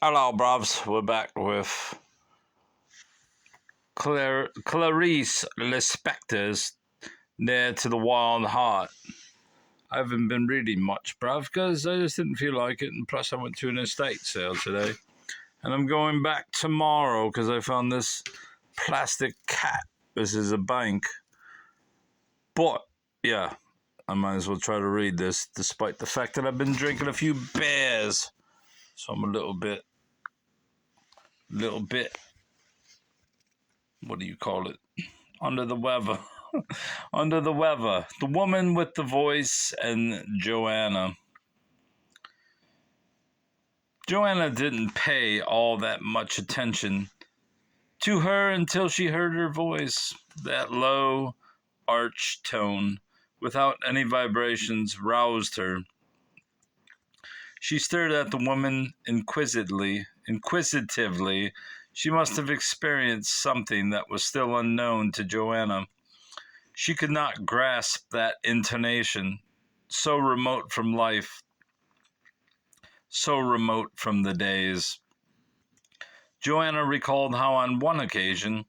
Hello, bruvs. We're back with Clarice Lispector's Near to the Wild Heart. I haven't been reading much, bruv, because I just didn't feel like it, and plus I went to an estate sale today. And I'm going back tomorrow because I found this plastic cat. This is a bank. But, yeah, I might as well try to read this, despite the fact that I've been drinking a few beers. So I'm a little bit, what do you call it? Under the weather. Under the weather. The Woman with the Voice and Joana. Joana didn't pay all that much attention to her until she heard her voice. That low, arch tone, without any vibrations, roused her. She stared at the woman inquisitively. She must have experienced something that was still unknown to Joana. She could not grasp that intonation, so remote from life, so remote from the days. Joana recalled how on one occasion,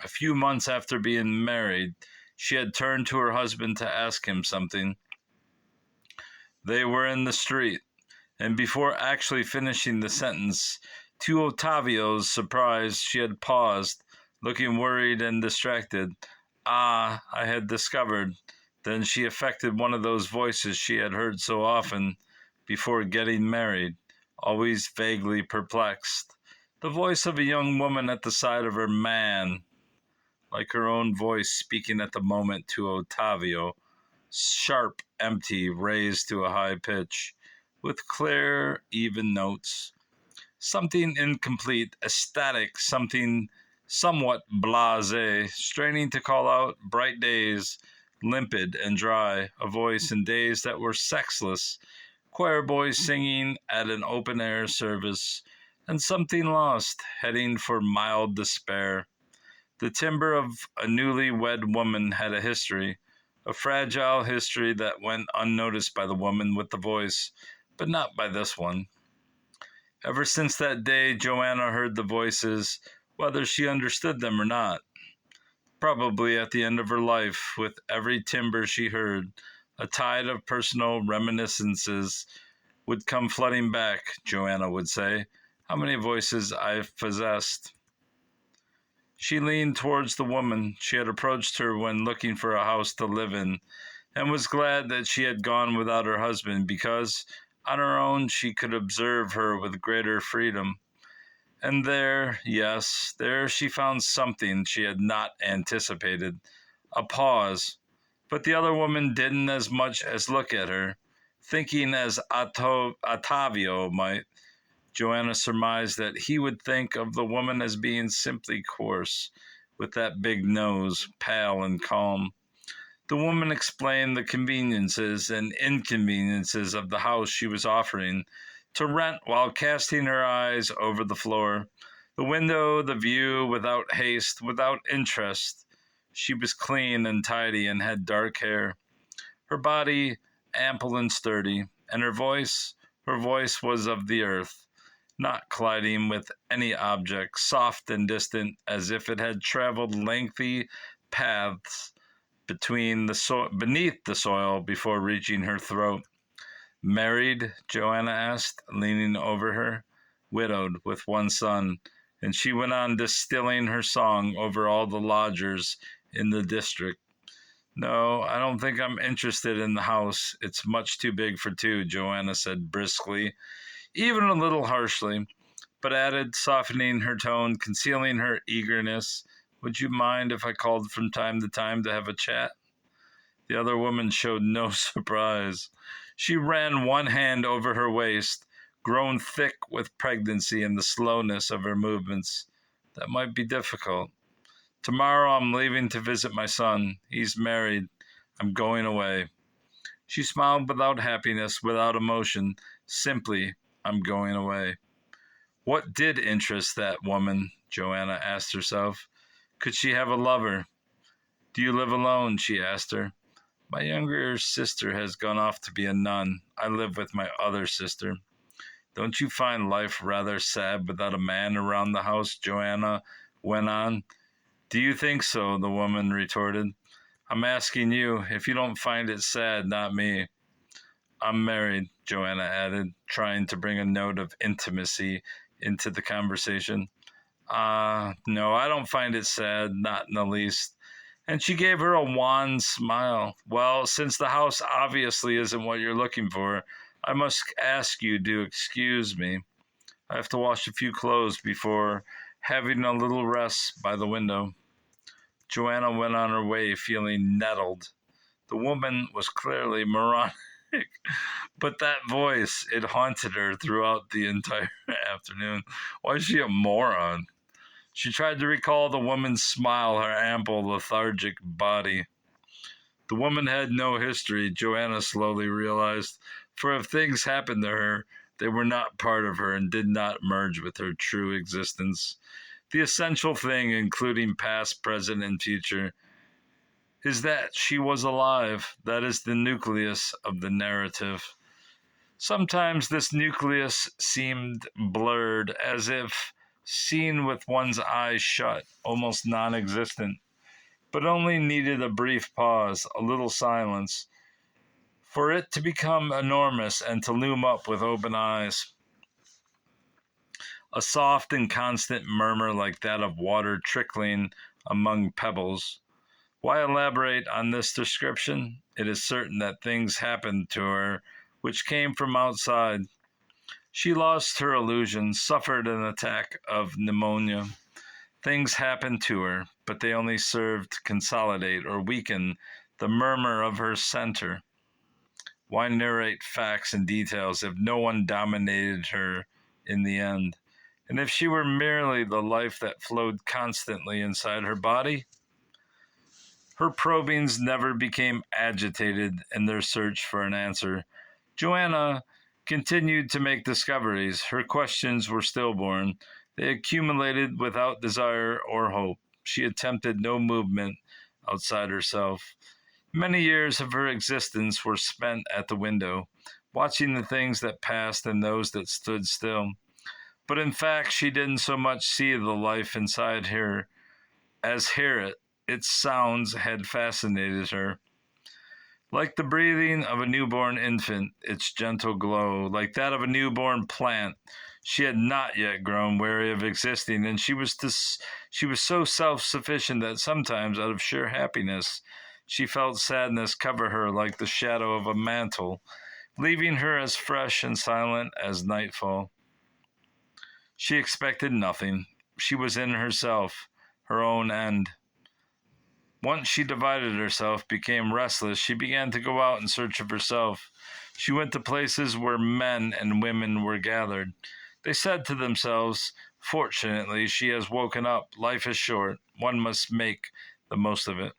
a few months after being married, she had turned to her husband to ask him something. They were in the street, and before actually finishing the sentence, to Ottavio's surprise, she had paused, looking worried and distracted. I had discovered. Then she affected one of those voices she had heard so often before getting married, always vaguely perplexed. The voice of a young woman at the side of her man, like her own voice speaking at the moment to Ottavio, sharp, empty, raised to a high pitch, with clear, even notes. Something incomplete, ecstatic, something somewhat blasé, straining to call out bright days, limpid and dry, a voice in days that were sexless, choir boys singing at an open-air service, and something lost, heading for mild despair. The timbre of a newly wed woman had a history, a fragile history that went unnoticed by the woman with the voice, but not by this one. Ever since that day, Joana heard the voices, whether she understood them or not. Probably at the end of her life, with every timbre she heard, a tide of personal reminiscences would come flooding back, Joana would say. How many voices I've possessed. She leaned towards the woman. She had approached her when looking for a house to live in, and was glad that she had gone without her husband because, on her own, she could observe her with greater freedom. And there, yes, there she found something she had not anticipated, a pause. But the other woman didn't as much as look at her, thinking as Ottavio might. Joana surmised that he would think of the woman as being simply coarse, with that big nose, pale and calm. The woman explained the conveniences and inconveniences of the house she was offering to rent while casting her eyes over the floor, the window, the view, without haste, without interest. She was clean and tidy and had dark hair. Her body ample and sturdy, and her voice was of the earth, not colliding with any object, soft and distant, as if it had traveled lengthy paths beneath the soil before reaching her throat. Married? Joana asked, leaning over her. Widowed, with one son, and she went on distilling her song over all the lodgers in the district. No, I don't think I'm interested in the house. It's much too big for two, Joana said briskly, even a little harshly, but added, softening her tone, concealing her eagerness, would you mind if I called from time to time to have a chat? The other woman showed no surprise. She ran one hand over her waist, grown thick with pregnancy and the slowness of her movements. That might be difficult. Tomorrow I'm leaving to visit my son. He's married. I'm going away. She smiled without happiness, without emotion. Simply, I'm going away. What did interest that woman? Joana asked herself. Could she have a lover? Do you live alone? She asked her. My younger sister has gone off to be a nun. I live with my other sister. Don't you find life rather sad without a man around the house? Joanna went on. Do you think so? The woman retorted. I'm asking you if you don't find it sad, not me. I'm married, Joanna added, trying to bring a note of intimacy into the conversation. No, I don't find it sad, not in the least. And she gave her a wan smile. Well, since the house obviously isn't what you're looking for, I must ask you to excuse me. I have to wash a few clothes before having a little rest by the window. Joanna went on her way feeling nettled. The woman was clearly moronic, but that voice, it haunted her throughout the entire afternoon. Why is she a moron? She tried to recall the woman's smile, her ample, lethargic body. The woman had no history, Joanna slowly realized, for if things happened to her, they were not part of her and did not merge with her true existence. The essential thing, including past, present, and future, is that she was alive. That is the nucleus of the narrative. Sometimes this nucleus seemed blurred, as if seen with one's eyes shut, almost non existent, but only needed a brief pause, a little silence, for it to become enormous and to loom up with open eyes. A soft and constant murmur like that of water trickling among pebbles. Why elaborate on this description? It is certain that things happened to her which came from outside. She lost her illusion, suffered an attack of pneumonia. Things happened to her, but they only served to consolidate or weaken the murmur of her center. Why narrate facts and details if no one dominated her in the end? And if she were merely the life that flowed constantly inside her body? Her probings never became agitated in their search for an answer. Joanna continued to make discoveries. Her questions were stillborn. They accumulated without desire or hope. She attempted no movement outside herself. Many years of her existence were spent at the window, watching the things that passed and those that stood still. But in fact, she didn't so much see the life inside her as hear it. Its sounds had fascinated her. Like the breathing of a newborn infant, its gentle glow, like that of a newborn plant, she had not yet grown weary of existing, and she was so self-sufficient that sometimes, out of sheer happiness, she felt sadness cover her like the shadow of a mantle, leaving her as fresh and silent as nightfall. She expected nothing. She was in herself, her own end. Once she divided herself, became restless, she began to go out in search of herself. She went to places where men and women were gathered. They said to themselves, fortunately, she has woken up. Life is short. One must make the most of it.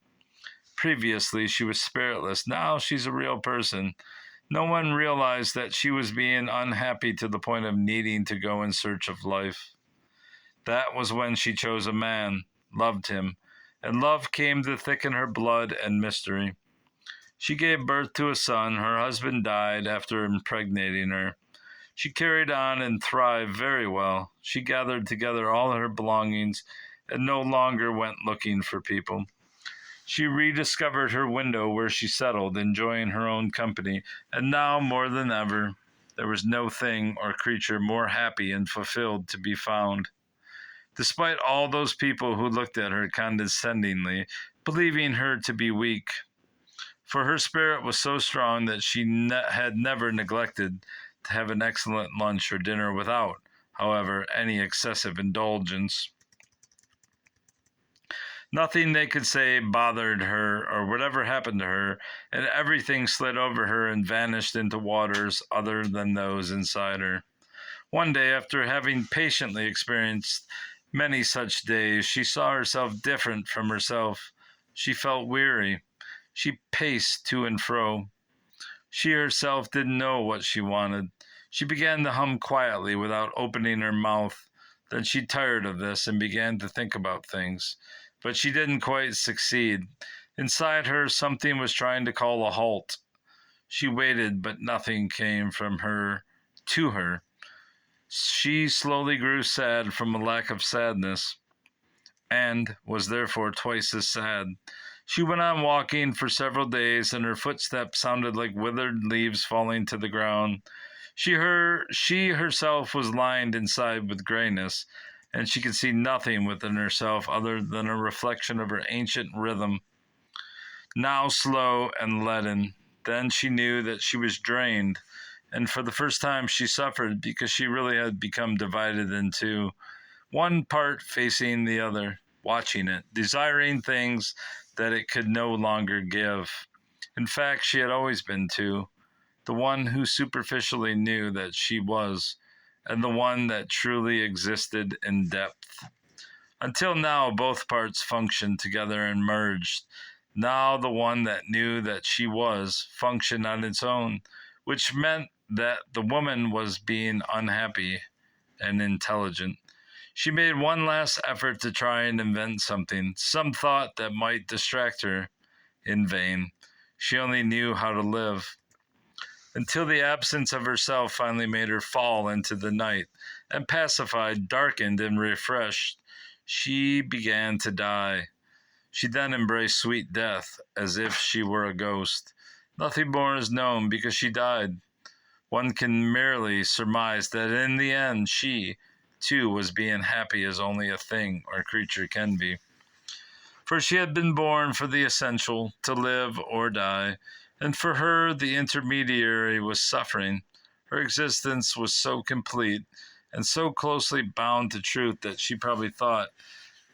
Previously, she was spiritless. Now she's a real person. No one realized that she was being unhappy to the point of needing to go in search of life. That was when she chose a man, loved him, and love came to thicken her blood and mystery. She gave birth to a son. Her husband died after impregnating her. She carried on and thrived very well. She gathered together all her belongings and no longer went looking for people. She rediscovered her window where she settled, enjoying her own company, and now more than ever, there was no thing or creature more happy and fulfilled to be found. Despite all those people who looked at her condescendingly, believing her to be weak, for her spirit was so strong that she had never neglected to have an excellent lunch or dinner without, however, any excessive indulgence. Nothing they could say bothered her or whatever happened to her, and everything slid over her and vanished into waters other than those inside her. One day, after having patiently experienced many such days, she saw herself different from herself. She felt weary. She paced to and fro. She herself didn't know what she wanted. She began to hum quietly without opening her mouth. Then she tired of this and began to think about things. But she didn't quite succeed. Inside her, something was trying to call a halt. She waited, but nothing came from her to her. She slowly grew sad from a lack of sadness, and was therefore twice as sad. She went on walking for several days, and her footsteps sounded like withered leaves falling to the ground. She herself was lined inside with grayness, and she could see nothing within herself other than a reflection of her ancient rhythm, now slow and leaden. Then she knew that she was drained, and for the first time she suffered because she really had become divided in two, one part facing the other, watching it, desiring things that it could no longer give. In fact, she had always been two, the one who superficially knew that she was, and the one that truly existed in depth. Until now, both parts functioned together and merged. Now, the one that knew that she was functioned on its own, which meant that the woman was being unhappy and intelligent. She made one last effort to try and invent something, some thought that might distract her. In vain. She only knew how to live, until the absence of herself finally made her fall into the night, and pacified, darkened, and refreshed, she began to die. She then embraced sweet death, as if she were a ghost. Nothing more is known because she died. One can merely surmise that in the end she, too, was being happy as only a thing or creature can be. For she had been born for the essential, to live or die, and for her the intermediary was suffering. Her existence was so complete and so closely bound to truth that she probably thought,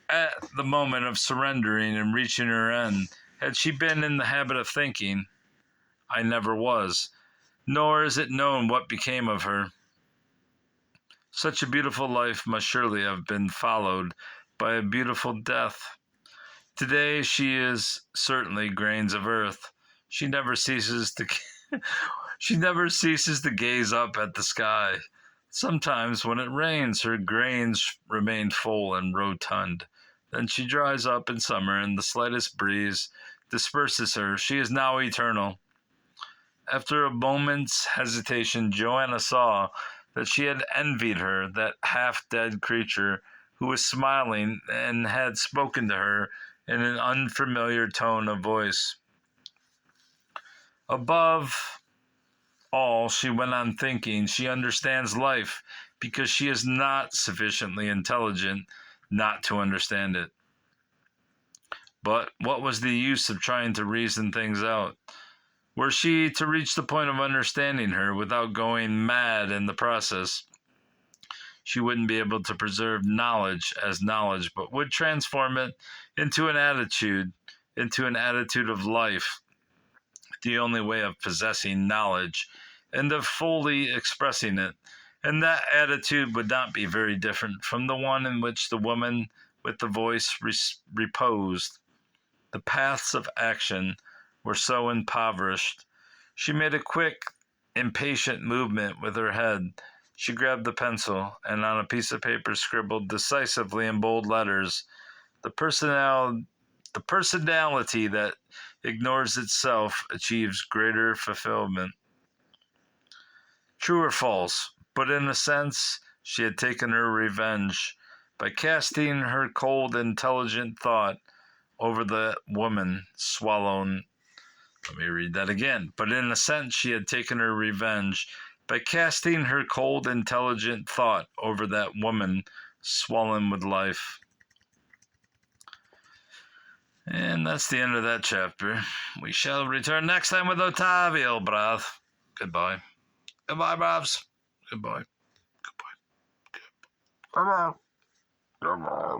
at the moment of surrendering and reaching her end, had she been in the habit of thinking, I never was, nor is it known what became of her. Such a beautiful life must surely have been followed by a beautiful death. Today she is certainly grains of earth. She never ceases to she never ceases to gaze up at the sky. Sometimes when it rains, her grains remain full and rotund. Then she dries up in summer, and the slightest breeze disperses her. She is now eternal. After a moment's hesitation, Joanna saw that she had envied her, that half-dead creature who was smiling and had spoken to her in an unfamiliar tone of voice. Above all, she went on thinking, she understands life because she is not sufficiently intelligent not to understand it. But what was the use of trying to reason things out? Were she to reach the point of understanding her without going mad in the process, she wouldn't be able to preserve knowledge as knowledge, but would transform it into an attitude of life, the only way of possessing knowledge and of fully expressing it. And that attitude would not be very different from the one in which the woman with the voice reposed. The paths of action were so impoverished. She made a quick, impatient movement with her head. She grabbed the pencil and on a piece of paper scribbled decisively in bold letters, the personality that ignores itself achieves greater fulfillment. True or false, but in a sense, she had taken her revenge by casting her cold, intelligent thought over the woman swallowed. Let me read that again. But in a sense, she had taken her revenge by casting her cold, intelligent thought over that woman swollen with life. And that's the end of that chapter. We shall return next time with Ottavio, bruv. Goodbye. Goodbye, bruvs. Goodbye. Goodbye. Goodbye. Goodbye.